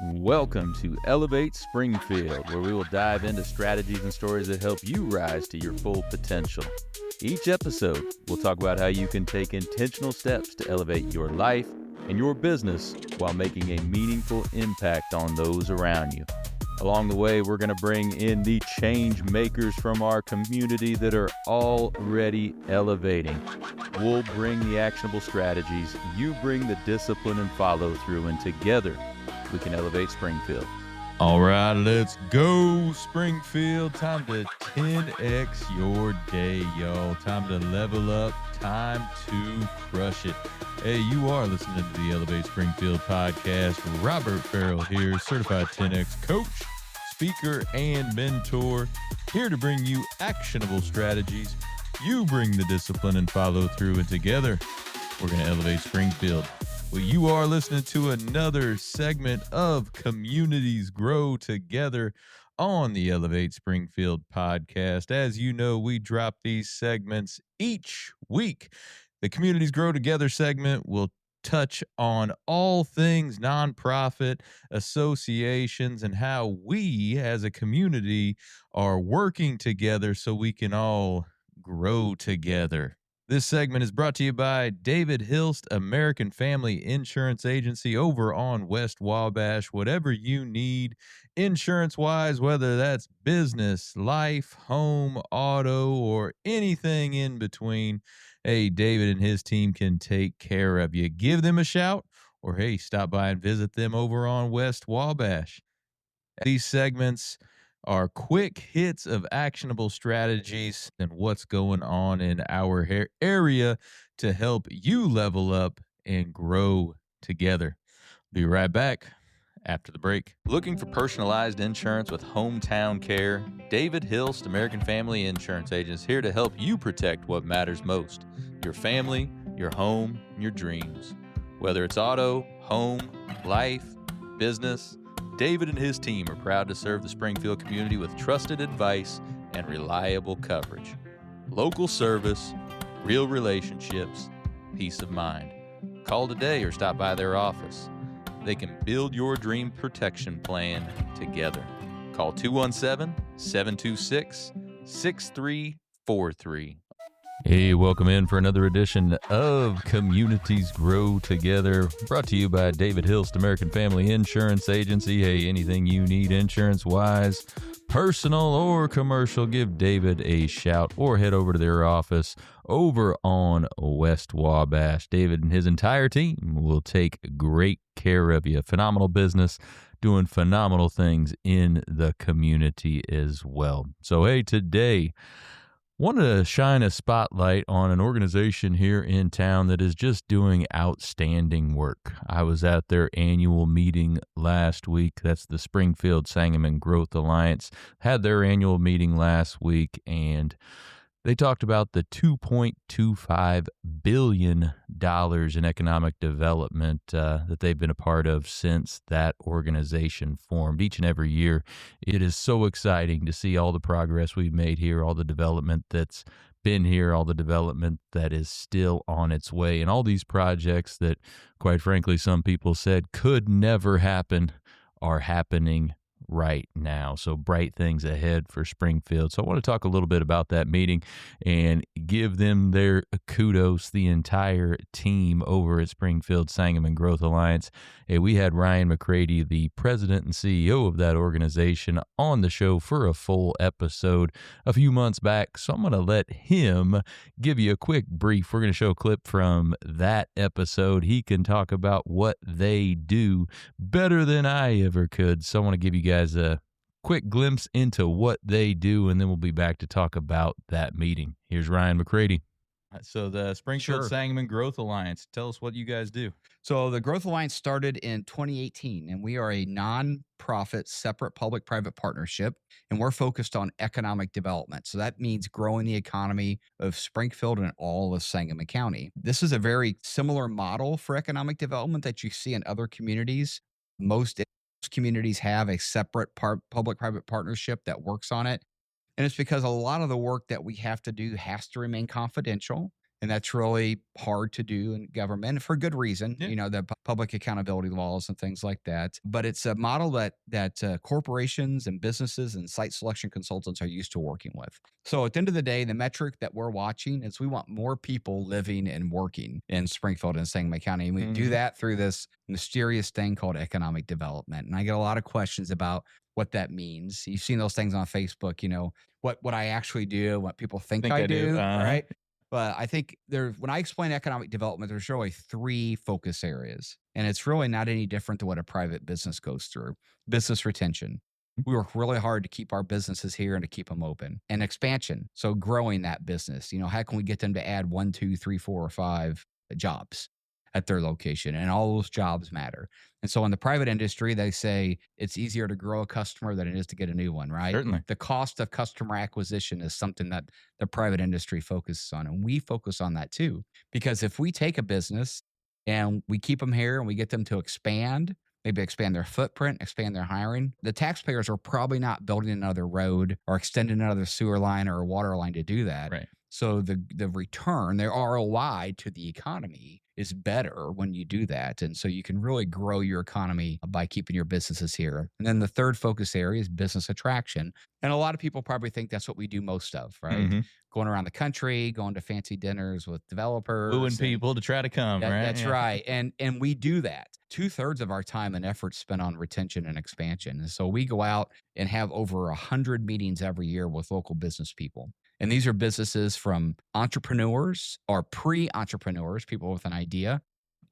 Welcome to Elevate Springfield, where we will dive into strategies and stories that help you rise to your full potential. Each episode, we'll talk about how you can take intentional steps to elevate your life and your business while making a meaningful impact on those around you. Along the way, we're going to bring in the change makers from our community that are already elevating. We'll bring the actionable strategies, you bring the discipline and follow through, and together we can elevate Springfield. All right, let's go, Springfield. Time to 10x your day, y'all. Time to level up. Time to crush it. Hey, you are listening to the Elevate Springfield podcast. Robert Ferriell here, certified 10x coach, speaker, and mentor, here to bring you actionable strategies. You bring the discipline and follow through, and together we're going to elevate Springfield. Well, you are listening to another segment of Communities Grow Together on the Elevate Springfield podcast. As you know, we drop these segments each week. The Communities Grow Together segment will touch on all things nonprofit associations and how we as a community are working together so we can all grow together. This segment is brought to you by David Hilst, American Family Insurance Agency over on West Wabash. Whatever you need insurance-wise, whether that's business, life, home, auto, or anything in between, hey, David and his team can take care of you. Give them a shout, or hey, stop by and visit them over on West Wabash. These segments are quick hits of actionable strategies and what's going on in our area to help you level up and grow together. Be right back after the break. Looking for personalized insurance with hometown care? David Hilst, American Family Insurance Agent, is here to help you protect what matters most: your family, your home, and your dreams. Whether it's auto, home, life, business, David and his team are proud to serve the Springfield community with trusted advice and reliable coverage. Local service, real relationships, peace of mind. Call today or stop by their office. They can build your dream protection plan together. Call 217-726-6343. Hey, welcome in for another edition of Communities Grow Together, brought to you by David Hilst, American Family Insurance Agency. Hey, anything you need insurance-wise, personal or commercial, give David a shout or head over to their office over on West Wabash. David and his entire team will take great care of you. Phenomenal business, doing phenomenal things in the community as well. So, hey, today, wanted to shine a spotlight on an organization here in town that is just doing outstanding work. I was at their annual meeting last week. That's the Springfield Sangamon Growth Alliance. Had their annual meeting last week, and they talked about the $2.25 billion in economic development that they've been a part of since that organization formed. Each and every year, it is so exciting to see all the progress we've made here, all the development that's been here, all the development that is still on its way, and all these projects that, quite frankly, some people said could never happen are happening right now. So bright things ahead for Springfield. So I want to talk a little bit about that meeting and give them their kudos, the entire team over at Springfield Sangamon Growth Alliance. Hey, we had Ryan McCrady, the president and CEO of that organization, on the show for a full episode a few months back. So I'm going to let him give you a quick brief. We're going to show a clip from that episode. He can talk about what they do better than I ever could. So I want to give you guys a quick glimpse into what they do, and then we'll be back to talk about that meeting. Here's Ryan McCrady. So the Springfield Sangamon Growth Alliance, tell us what you guys do. So the Growth Alliance started in 2018, and we are a non-profit, separate public-private partnership, and we're focused on economic development. So that means growing the economy of Springfield and all of Sangamon County. This is a very similar model for economic development that you see in other communities. Most communities have a separate public-private partnership that works on it. And it's because a lot of the work that we have to do has to remain confidential. And that's really hard to do in government for good reason, Yeah. the public accountability laws and things like that. But it's a model that corporations and businesses and site selection consultants are used to working with. So at the end of the day, the metric that we're watching is we want more people living and working in Springfield and Sangamon County. And we do Mhm. that through this mysterious thing called economic development. And I get a lot of questions about what that means. You've seen those things on Facebook, what I actually do, what people think Think I I do. do, Uh-huh. right? But I think when I explain economic development, there's really three focus areas. And it's really not any different than what a private business goes through. Business retention. We work really hard to keep our businesses here and to keep them open. And expansion. So growing that business. How can we get them to add 1, 2, 3, 4, or 5 jobs at their location? And all those jobs matter. And so in the private industry, they say it's easier to grow a customer than it is to get a new one, right? Certainly. The cost of customer acquisition is something that the private industry focuses on. And we focus on that too. Because if we take a business and we keep them here and we get them to expand, maybe expand their footprint, expand their hiring, the taxpayers are probably not building another road or extending another sewer line or a water line to do that. Right. So the return, their ROI to the economy is better when you do that. And so you can really grow your economy by keeping your businesses here. And then the third focus area is business attraction. And a lot of people probably think that's what we do most of, right? Mhm. Going around the country, going to fancy dinners with developers. Wooing and- people to try to come, right? That's Yeah. right. And we do that. 2/3 of our time and effort spent on retention and expansion. And so we go out and have over 100 meetings every year with local business people. And these are businesses from entrepreneurs or pre-entrepreneurs, people with an idea,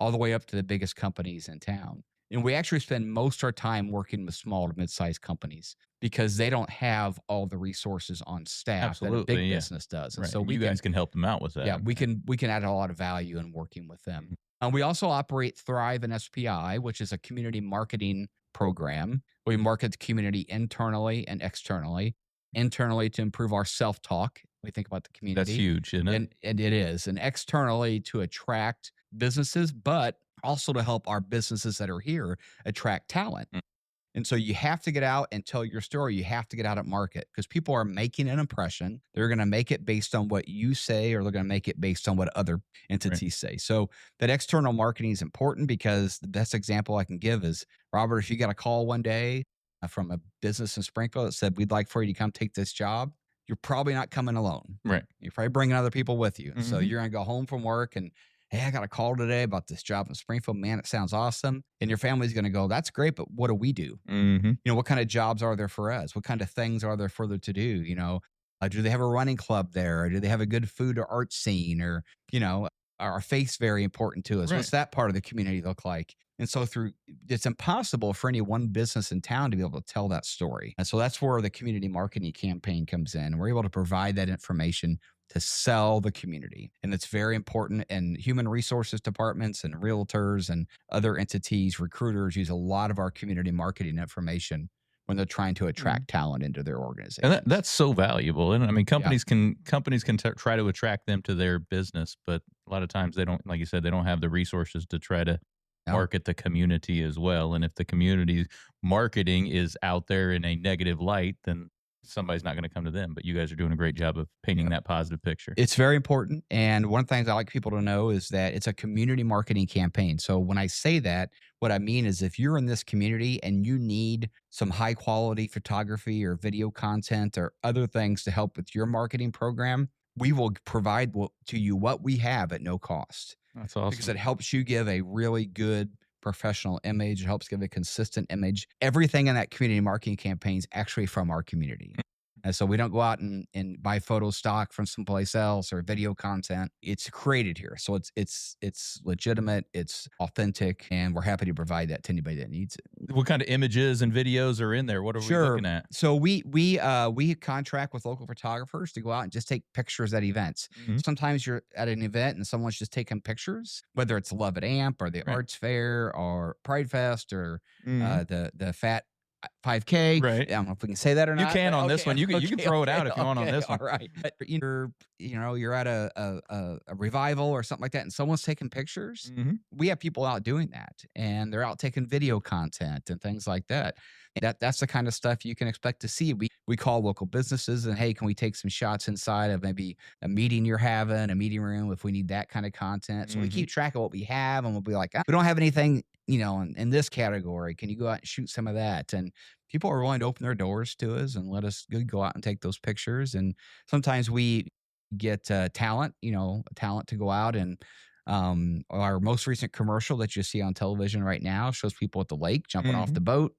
all the way up to the biggest companies in town. And we actually spend most of our time working with small to mid-sized companies because they don't have all the resources on staff that a Absolutely, big yeah. business does. And Right. so You guys can help them out with that. yeah, we can add a lot of value in working with them. Mhm. We also operate Thrive and SPI, which is a community marketing program. We market the community internally and externally. Internally to improve our self-talk. We think about the community. That's huge, isn't it? And it is. And externally to attract businesses, but also to help our businesses that are here attract talent. Mm. And so you have to get out and tell your story. You have to get out at market because people are making an impression. They're going to make it based on what you say, or they're going to make it based on what other entities say. So that external marketing is important because the best example I can give is, Robert, if you got a call one day from a business in Springfield that said, we'd like for you to come take this job, you're probably not coming alone. Right. You're probably bringing other people with you. So Mhm. you're going to go home from work and, hey, I got a call today about this job in Springfield. Man, it sounds awesome. And your family's going to go, that's great, but what do we do? Mhm. What kind of jobs are there for us? What kind of things are there further to do? Do they have a running club there? Or do they have a good food or art scene? Or, are faiths very important to us? Right. What's that part of the community look like? And so it's impossible for any one business in town to be able to tell that story. And so that's where the community marketing campaign comes in. We're able to provide that information to sell the community. And it's very important. And human resources departments and realtors and other entities, recruiters use a lot of our community marketing information when they're trying to attract talent into their organization. And that's so valuable. And I mean, companies can try to attract them to their business, but a lot of times they don't, like you said, they don't have the resources to try to market the community as well. And if the community marketing is out there in a negative light, then somebody's not going to come to them. But you guys are doing a great job of painting that positive picture. It's very important. And one of the things I like people to know is that it's a community marketing campaign. So when I say that, what I mean is if you're in this community and you need some high quality photography or video content or other things to help with your marketing program, we will provide to you what we have at no cost. That's awesome. Because it helps you give a really good professional image. It helps give a consistent image. Everything in that community marketing campaign is actually from our community. And so we don't go out and buy photo stock from someplace else or video content. It's created here. So it's legitimate, it's authentic, and we're happy to provide that to anybody that needs it. What kind of images and videos are in there? What are we looking at? So we contract with local photographers to go out and just take pictures at events. Mhm. Sometimes you're at an event and someone's just taking pictures, whether it's Love at Amp or the Right. Arts Fair or Pride Fest or Mhm. the Fat 5K. Right. I don't know if we can say that or You not. can but on this okay, one. You can throw it out if you want on this one. All right. But you're at a revival or something like that, and someone's taking pictures. Mhm. We have people out doing that, and they're out taking video content and things like that. That's the kind of stuff you can expect to see. We call local businesses and, hey, can we take some shots inside of maybe a meeting you're having, a meeting room, if we need that kind of content. So we keep track of what we have, and we'll be like, we don't have anything, in this category. Can you go out and shoot some of that? And people are willing to open their doors to us and let us go out and take those pictures. And sometimes we get talent to go out and our most recent commercial that you see on television right now shows people at the lake jumping off the boat,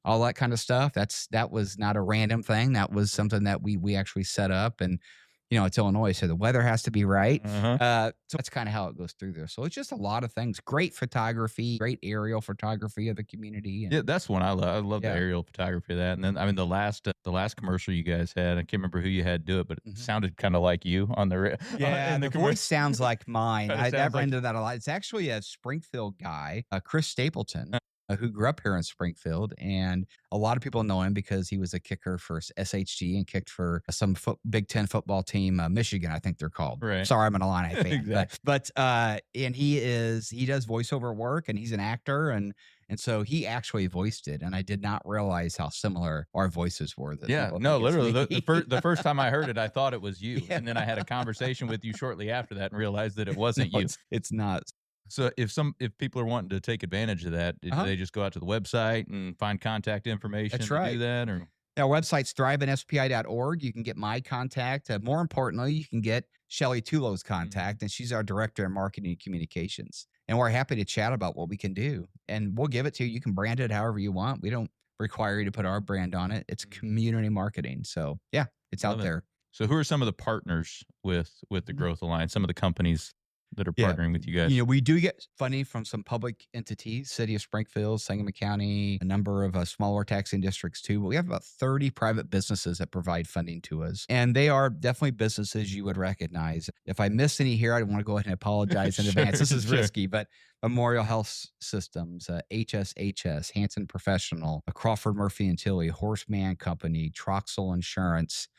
all that kind of stuff. That was not a random thing. That was something that we actually set up. And it's Illinois, so the weather has to be right. So that's kind of how it goes through there. So it's just a lot of things. Great photography, great aerial photography of the community. And Yeah, that's one I love. I love the aerial photography of that. And then, I mean, the last commercial you guys had, I can't remember who you had do it, but it sounded kind of like you on the yeah. The voice sounds like mine. I never into that a lot. It's actually a Springfield guy, Chris Stapleton, who grew up here in Springfield. And a lot of people know him because he was a kicker for SHG and kicked for some Big Ten football team, Michigan, I think they're called. Right. Sorry, I'm an Illini fan. Exactly. But and he does voiceover work, and he's an actor. And so he actually voiced it. And I did not realize how similar our voices were. Yeah, no, literally. The first time I heard it, I thought it was you. Yeah. And then I had a conversation with you shortly after that and realized that it wasn't you. It's not. So if people are wanting to take advantage of that, do they just go out to the website and find contact information to do that? Or our website's thriveandspi.org. You can get my contact. More importantly, you can get Shelly Tulo's contact, and she's our director of marketing and communications. And we're happy to chat about what we can do. And we'll give it to you. You can brand it however you want. We don't require you to put our brand on it. It's community marketing. So yeah, it's out there. So who are some of the partners with the Growth Alliance, some of the companies that are partnering with you guys? We do get funding from some public entities, City of Springfield, Sangamon County, a number of smaller taxing districts too. But we have about 30 private businesses that provide funding to us. And they are definitely businesses you would recognize. If I missed any here, I want to go ahead and apologize in advance. This is risky, but Memorial Health Systems, HSHS, Hanson Professional, Crawford Murphy and Tilly, Horseman Company, Troxel Insurance,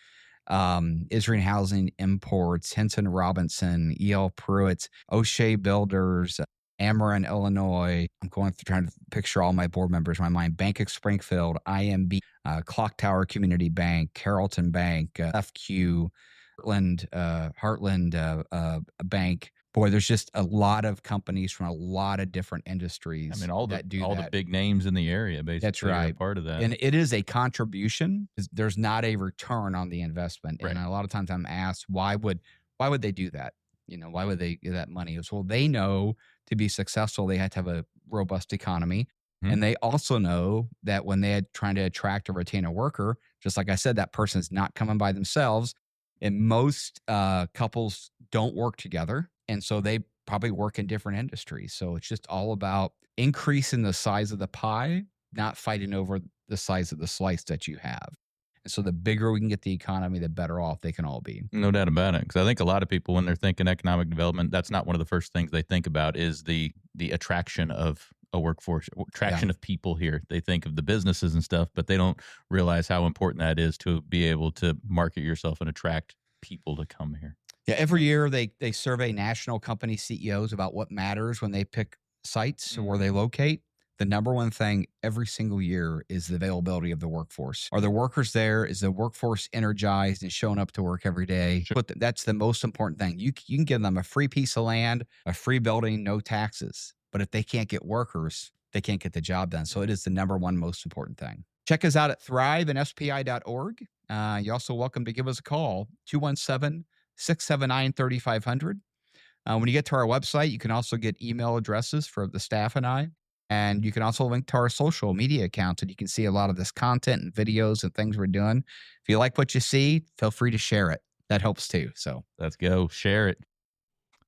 Israel Housing Imports, Henson Robinson, E.L. Pruitt, O'Shea Builders, Ameren, Illinois. I'm going through trying to picture all my board members in my mind. Bank of Springfield, IMB, Clock Tower Community Bank, Carrollton Bank, FQ, Heartland Bank. Boy, there's just a lot of companies from a lot of different industries. I mean, all the big names in the area, basically. That's right. Are part of that. And it is a contribution. There's not a return on the investment. Right. And a lot of times I'm asked, why would they do that? Why would they give that money? Well, they know to be successful, they have to have a robust economy. Mm-hmm. And they also know that when they're trying to attract or retain a worker, just like I said, that person's not coming by themselves. And most couples don't work together. And so they probably work in different industries. So it's just all about increasing the size of the pie, not fighting over the size of the slice that you have. And so the bigger we can get the economy, the better off they can all be. No doubt about it. Because I think a lot of people, when they're thinking economic development, that's not one of the first things they think about is the attraction of a workforce, attraction of people here. They think of the businesses and stuff, but they don't realize how important that is to be able to market yourself and attract people to come here. Yeah, every year they survey national company CEOs about what matters when they pick sites or where they locate. The number one thing every single year is the availability of the workforce. Are the workers there? Is the workforce energized and showing up to work every day? Sure. But that's the most important thing. You can give them a free piece of land, a free building, no taxes. But if they can't get workers, they can't get the job done. So it is the number one most important thing. Check us out at thriveandspi.org. You're also welcome to give us a call, 217-679-3500. When you get to our website, you can also get email addresses for the staff and I. And you can also link to our social media accounts, and you can see a lot of this content and videos and things we're doing. If you like what you see, feel free to share it. That helps too. So let's go share it.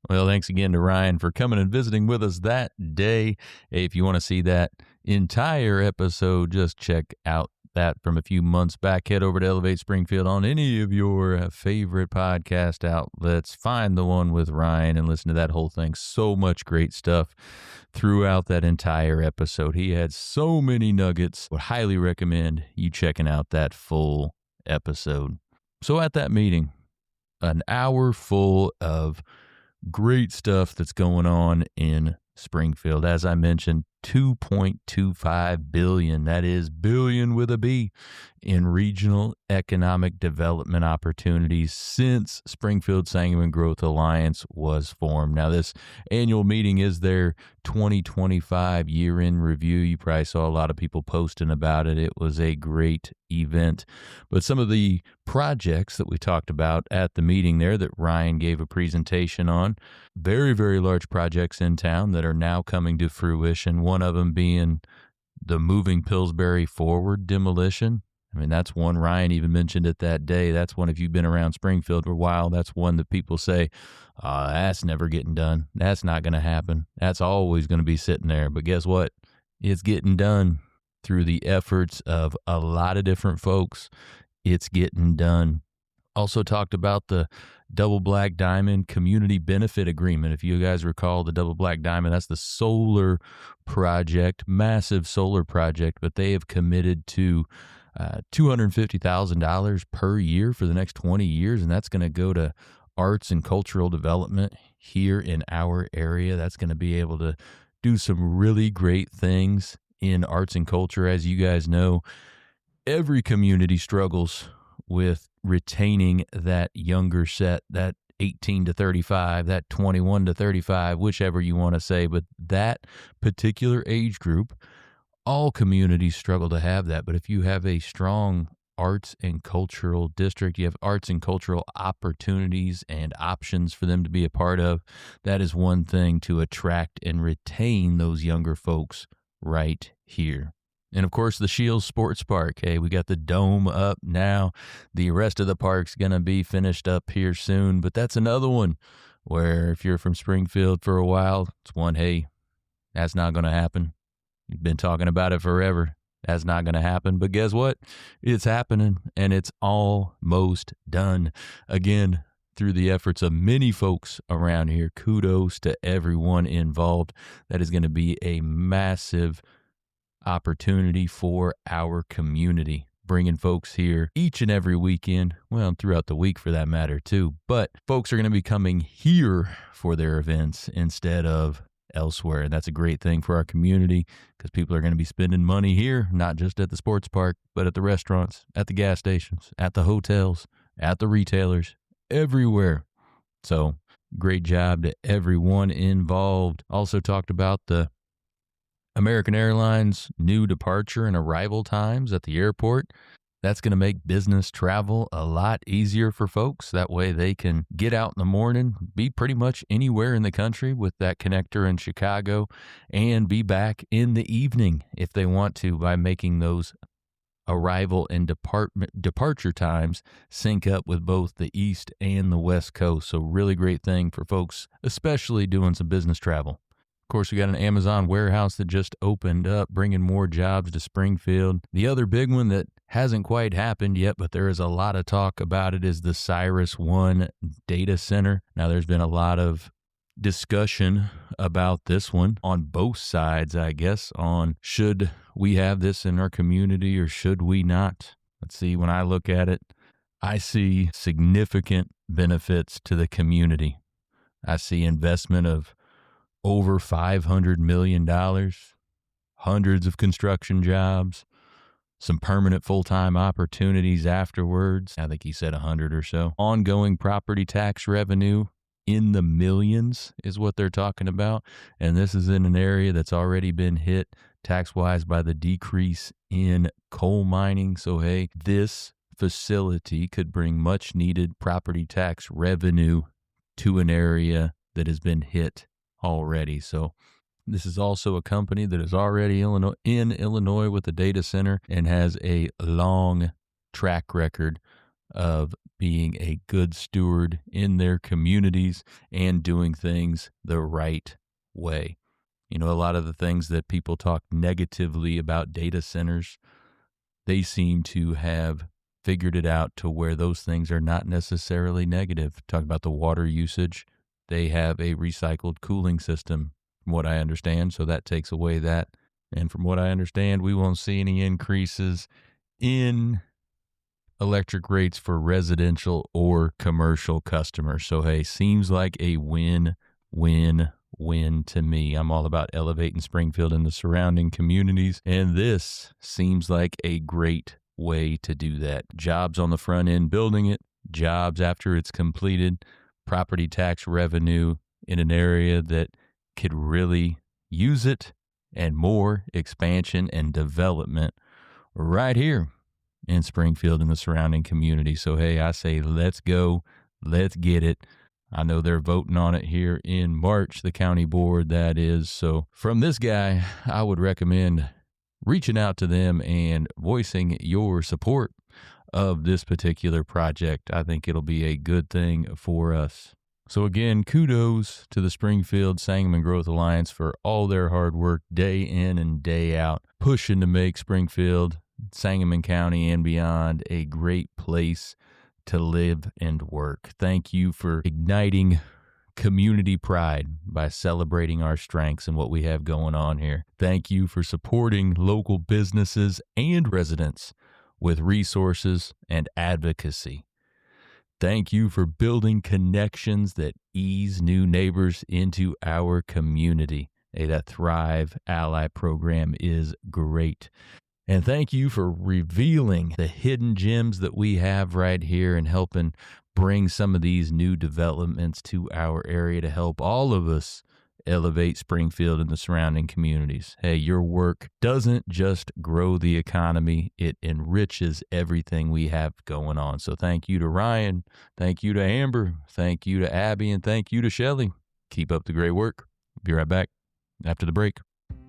Well, thanks again to Ryan for coming and visiting with us that day. If you want to see that entire episode, just check out that from a few months back, head over to Elevate Springfield on any of your favorite podcast outlets. Find the one with Ryan and listen to that whole thing. So much great stuff throughout that entire episode. He had so many nuggets. Would highly recommend you checking out that full episode. So at that meeting, an hour full of great stuff that's going on in Springfield. As I mentioned, $2.25 billion, that is billion with a B, in regional economic development opportunities since Springfield Sangamon Growth Alliance was formed. Now, this annual meeting is their 2025 year-end review. You probably saw a lot of people posting about it. It was a great event. But some of the projects that we talked about at the meeting there that Ryan gave a presentation on, very, very large projects in town that are now coming to fruition. One of them being the Moving Pillsbury Forward demolition. I mean, that's one Ryan even mentioned it that day. That's one, if you've been around Springfield for a while, that's one that people say, that's never getting done. That's not going to happen. That's always going to be sitting there. But guess what? It's getting done through the efforts of a lot of different folks. It's getting done. Also talked about the Double Black Diamond Community Benefit Agreement. If you guys recall the Double Black Diamond, that's the solar project, massive solar project, but they have committed to $250,000 per year for the next 20 years, and that's going to go to arts and cultural development here in our area. That's going to be able to do some really great things in arts and culture. As you guys know, every community struggles with retaining that younger set, that 18 to 35, that 21 to 35, whichever you want to say, but that particular age group, all communities struggle to have that. But if you have a strong arts and cultural district, you have arts and cultural opportunities and options for them to be a part of, that is one thing to attract and retain those younger folks right here. And of course, the Shields Sports Park. Hey, we got the dome up now. The rest of the park's going to be finished up here soon. But that's another one where if you're from Springfield for a while, it's one, hey, that's not going to happen. You've been talking about it forever. That's not going to happen. But guess what? It's happening, and it's almost done. Again, through the efforts of many folks around here. Kudos to everyone involved. That is going to be a massive opportunity for our community, bringing folks here each and every weekend, well, throughout the week for that matter too, but folks are going to be coming here for their events instead of elsewhere, and that's a great thing for our community because people are going to be spending money here, not just at the sports park, but at the restaurants, at the gas stations, at the hotels, at the retailers, everywhere. So great job to everyone involved. Also talked about the American Airlines new departure and arrival times at the airport. That's going to make business travel a lot easier for folks. That way they can get out in the morning, be pretty much anywhere in the country with that connector in Chicago, and be back in the evening if they want to by making those arrival and departure times sync up with both the East and the West Coast. So really great thing for folks, especially doing some business travel. Of course, we got an Amazon warehouse that just opened up, bringing more jobs to Springfield. The other big one that hasn't quite happened yet, but there is a lot of talk about it, is the Cyrus One data center. Now, there's been a lot of discussion about this one on both sides, I guess, on should we have this in our community or should we not? Let's see, when I look at it, I see significant benefits to the community. I see investment of over $500 million, hundreds of construction jobs, some permanent full-time opportunities afterwards. I think he said 100 or so. Ongoing property tax revenue in the millions is what they're talking about. And this is in an area that's already been hit tax-wise by the decrease in coal mining. So, hey, this facility could bring much-needed property tax revenue to an area that has been hit already. So this is also a company that is already in Illinois with a data center and has a long track record of being a good steward in their communities and doing things the right way. You know, a lot of the things that people talk negatively about data centers, they seem to have figured it out to where those things are not necessarily negative. Talk about the water usage. They have a recycled cooling system, from what I understand, so that takes away that. And from what I understand, we won't see any increases in electric rates for residential or commercial customers. So, hey, seems like a win-win-win to me. I'm all about elevating Springfield and the surrounding communities, and this seems like a great way to do that. Jobs on the front end building it, jobs after it's completed, property tax revenue in an area that could really use it, and more expansion and development right here in Springfield and the surrounding community. So, hey, I say let's go. Let's get it. I know they're voting on it here in March, the county board, that is. So from this guy, I would recommend reaching out to them and voicing your support of this particular project. I think it'll be a good thing for us. So again, kudos to the Springfield Sangamon Growth Alliance for all their hard work day in and day out, pushing to make Springfield, Sangamon County, and beyond a great place to live and work. Thank you for igniting community pride by celebrating our strengths and what we have going on here. Thank you for supporting local businesses and residents with resources and advocacy. Thank you for building connections that ease new neighbors into our community. Hey, that Thrive Ally program is great. And thank you for revealing the hidden gems that we have right here and helping bring some of these new developments to our area to help all of us elevate Springfield and the surrounding communities. Hey, your work doesn't just grow the economy, it enriches everything we have going on. So thank you to Ryan, thank you to Amber, thank you to Abby, and thank you to Shelley. Keep up the great work. Be right back after the break.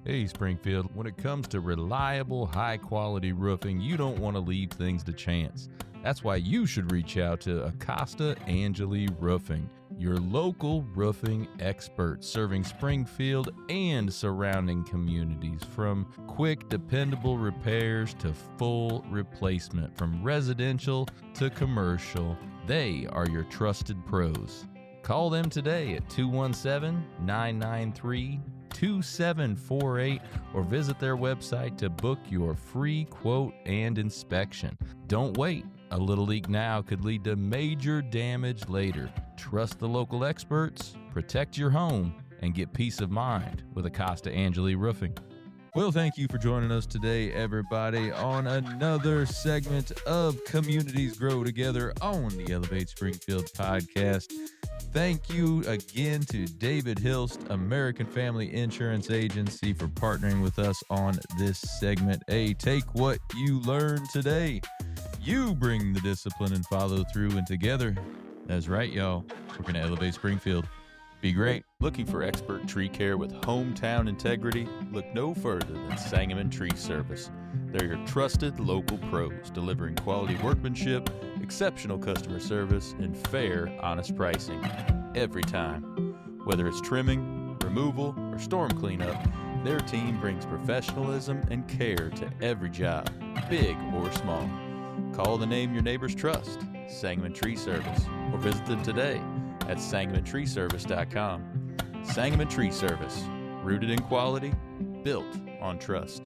Hey, Springfield, when it comes to reliable, high-quality roofing, you don't want to leave things to chance. That's why you should reach out to Acosta Angeli Roofing, your local roofing expert, serving Springfield and surrounding communities. From quick, dependable repairs to full replacement, from residential to commercial, they are your trusted pros. Call them today at 217-993-2748 or visit their website to book your free quote and inspection. Don't wait. A little leak now could lead to major damage later. Trust the local experts, protect your home, and get peace of mind with Acosta Angeli Roofing. Well, thank you for joining us today, everybody, on another segment of Communities Grow Together on the Elevate Springfield podcast. Thank you again to David Hilst, American Family Insurance Agency, for partnering with us on this segment. Hey, take what you learned today. You bring the discipline and follow through, and together, that's right, y'all, we're going to elevate Springfield. Be great. Looking for expert tree care with hometown integrity? Look no further than Sangamon Tree Service. They're your trusted local pros, delivering quality workmanship, exceptional customer service, and fair, honest pricing every time. Whether it's trimming, removal, or storm cleanup, their team brings professionalism and care to every job, big or small. Call the name your neighbors trust, Sangamon Tree Service, or visit them today at SangamonTreeService.com. Sangamon Tree Service, rooted in quality, built on trust.